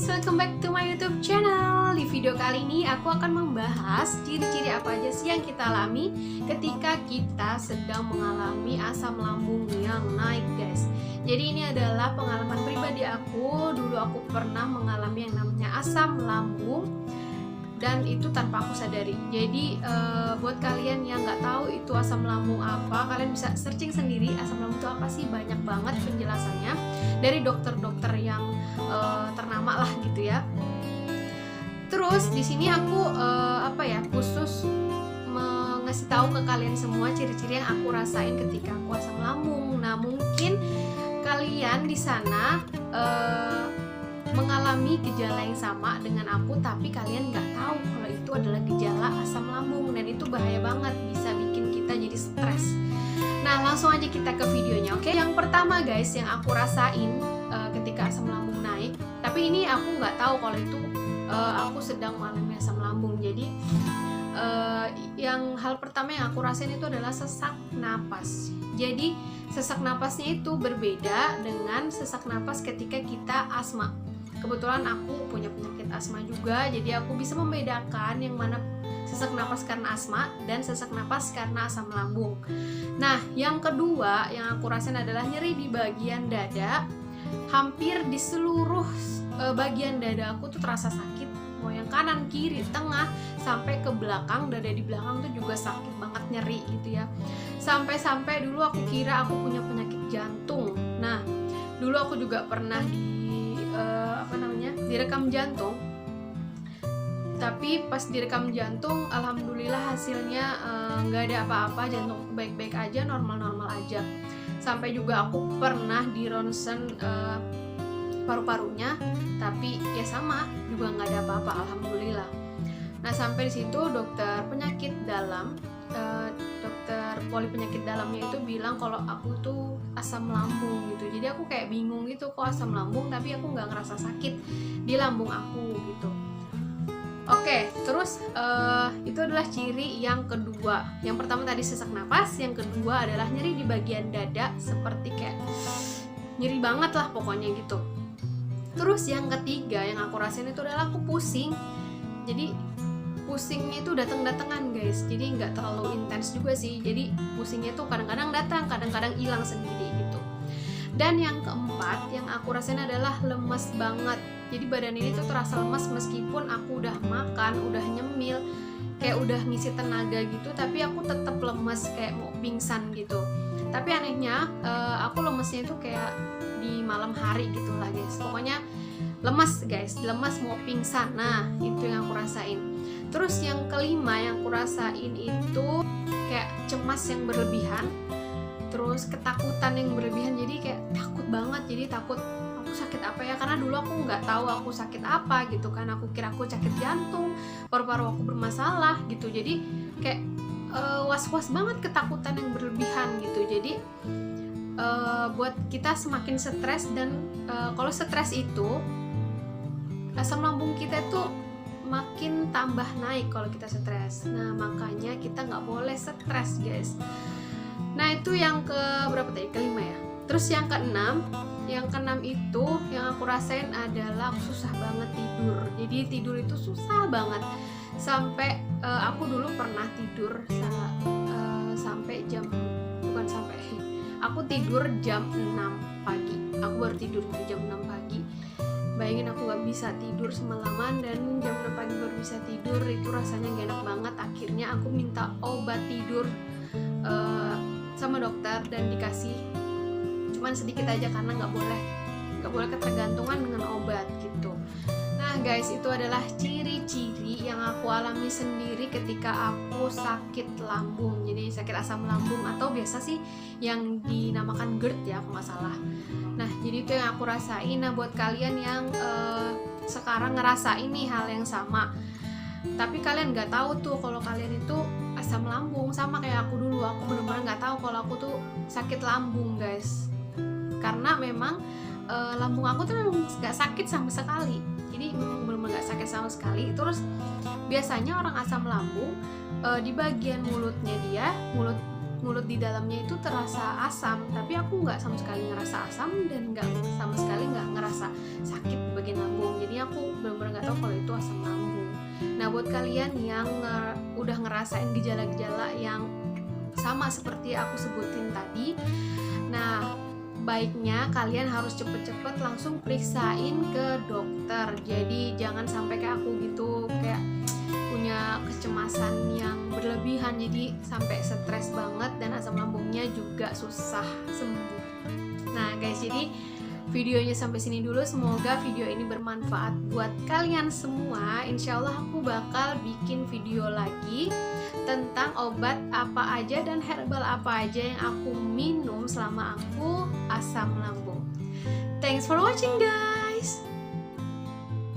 guys, welcome back to my YouTube channel. Di video kali ini aku akan membahas ciri-ciri apa aja sih yang kita alami ketika kita sedang mengalami asam lambung yang naik, guys. Jadi ini adalah pengalaman pribadi aku. Dulu aku pernah mengalami yang namanya asam lambung, dan itu tanpa aku sadari. Jadi buat kalian yang nggak tahu itu asam lambung apa, kalian bisa searching sendiri asam lambung itu apa sih. Banyak banget penjelasannya dari dokter-dokter yang ternama lah gitu ya. Terus di sini aku khusus ngasih tahu ke kalian semua ciri-ciri yang aku rasain ketika aku asam lambung. Nah, mungkin kalian di sana mengalami gejala yang sama dengan aku, tapi kalian nggak tahu kalau itu adalah gejala asam lambung, dan itu bahaya banget, bisa bikin kita jadi stres. Nah, langsung aja kita ke videonya, oke? Yang pertama guys, yang aku rasain ketika asam lambung naik, tapi ini aku nggak tahu kalau itu aku sedang mengalami asam lambung. Jadi yang hal pertama yang aku rasain itu adalah sesak napas. Jadi sesak napasnya itu berbeda dengan sesak napas ketika kita asma. Kebetulan aku punya penyakit asma juga, jadi aku bisa membedakan yang mana sesak napas karena asma dan sesak napas karena asam lambung. Nah, yang kedua yang aku rasain adalah nyeri di bagian dada. Hampir di seluruh bagian dada aku tuh terasa sakit, mau yang kanan, kiri, tengah, sampai ke belakang. Dada di belakang tuh juga sakit banget, nyeri gitu ya. Sampai-sampai dulu aku kira aku punya penyakit jantung. Nah, dulu aku juga pernah direkam jantung, tapi pas direkam jantung alhamdulillah hasilnya nggak ada apa-apa, jantung aku baik-baik aja, normal-normal aja. Sampai juga aku pernah di ronsen paru-parunya, tapi ya sama juga nggak ada apa-apa, alhamdulillah. Nah, sampai di situ dokter penyakit dalam, dokter poli penyakit dalamnya itu bilang kalau aku tuh asam lambung gitu. Jadi aku kayak bingung gitu, kok asam lambung tapi aku nggak ngerasa sakit di lambung aku gitu. Oke, terus itu adalah ciri yang kedua. Yang pertama tadi sesak napas, yang kedua adalah nyeri di bagian dada, seperti kayak nyeri banget lah pokoknya gitu. Terus yang ketiga yang aku rasain itu adalah aku pusing. Jadi pusingnya itu datang-datangan guys, jadi nggak terlalu intens juga sih. Jadi pusingnya tuh kadang-kadang datang, kadang-kadang hilang sendiri gitu. Dan yang keempat yang aku rasain adalah lemes banget. Jadi badan ini tuh terasa lemes meskipun aku udah makan, udah nyemil, kayak udah ngisi tenaga gitu, tapi aku tetap lemes kayak mau pingsan gitu. Tapi anehnya aku lemesnya itu kayak di malam hari gitu lah guys. Pokoknya lemes guys, lemes mau pingsan. Nah, itu yang aku rasain. Terus yang kelima yang aku rasain itu kayak cemas yang berlebihan, terus ketakutan yang berlebihan. Jadi kayak takut banget, jadi takut aku sakit apa ya, karena dulu aku nggak tahu aku sakit apa gitu kan. Aku kira aku sakit jantung, paru-paru aku bermasalah gitu. Jadi kayak was-was banget, ketakutan yang berlebihan gitu. Jadi buat kita semakin stres, dan kalau stres itu asam lambung kita tuh makin tambah naik kalau kita stres. Nah, makanya kita nggak boleh stres guys. Nah, itu yang ke berapa tadi? Kelima ya. Terus yang keenam itu yang aku rasain adalah aku susah banget tidur. Jadi tidur itu susah banget. Sampai aku dulu pernah tidur sampai aku tidur jam 6 pagi. Aku baru tidur jam 6 pagi. Bayangin aku gak bisa tidur semalaman, dan jam 6 pagi baru bisa tidur, itu rasanya gak enak banget. Akhirnya aku minta obat tidur sama dokter dan dikasih cuman sedikit aja, karena gak boleh ketergantungan dengan obat gitu. Nah guys, itu adalah ciri-ciri yang aku alami sendiri ketika aku sakit lambung. Jadi sakit asam lambung, atau biasa sih yang dinamakan GERD ya, aku nggak salah. Nah, jadi itu yang aku rasain. Nah, buat kalian yang sekarang ngerasain nih hal yang sama, tapi kalian nggak tahu tuh kalau kalian itu asam lambung, sama kayak aku dulu. Aku benar-benar nggak tahu kalau aku tuh sakit lambung guys, karena memang lambung aku tuh memang nggak sakit sama sekali. Jadi benar-benar nggak sakit sama sekali. Terus biasanya orang asam lambung di bagian mulutnya dia, mulut di dalamnya itu terasa asam, tapi aku nggak sama sekali ngerasa asam, dan nggak sama sekali nggak ngerasa sakit di bagian lambung. Jadi aku buat kalian yang udah ngerasain gejala-gejala yang sama seperti aku sebutin tadi, nah baiknya kalian harus cepet-cepet langsung periksain ke dokter. Jadi jangan sampai kayak aku gitu, kayak punya kecemasan yang berlebihan, jadi sampai stres banget dan asam lambungnya juga susah sembuh. Nah guys, jadi videonya sampai sini dulu. Semoga video ini bermanfaat buat kalian semua. Insya Allah aku bakal bikin video lagi tentang obat apa aja dan herbal apa aja yang aku minum selama aku asam lambung. Thanks for watching guys.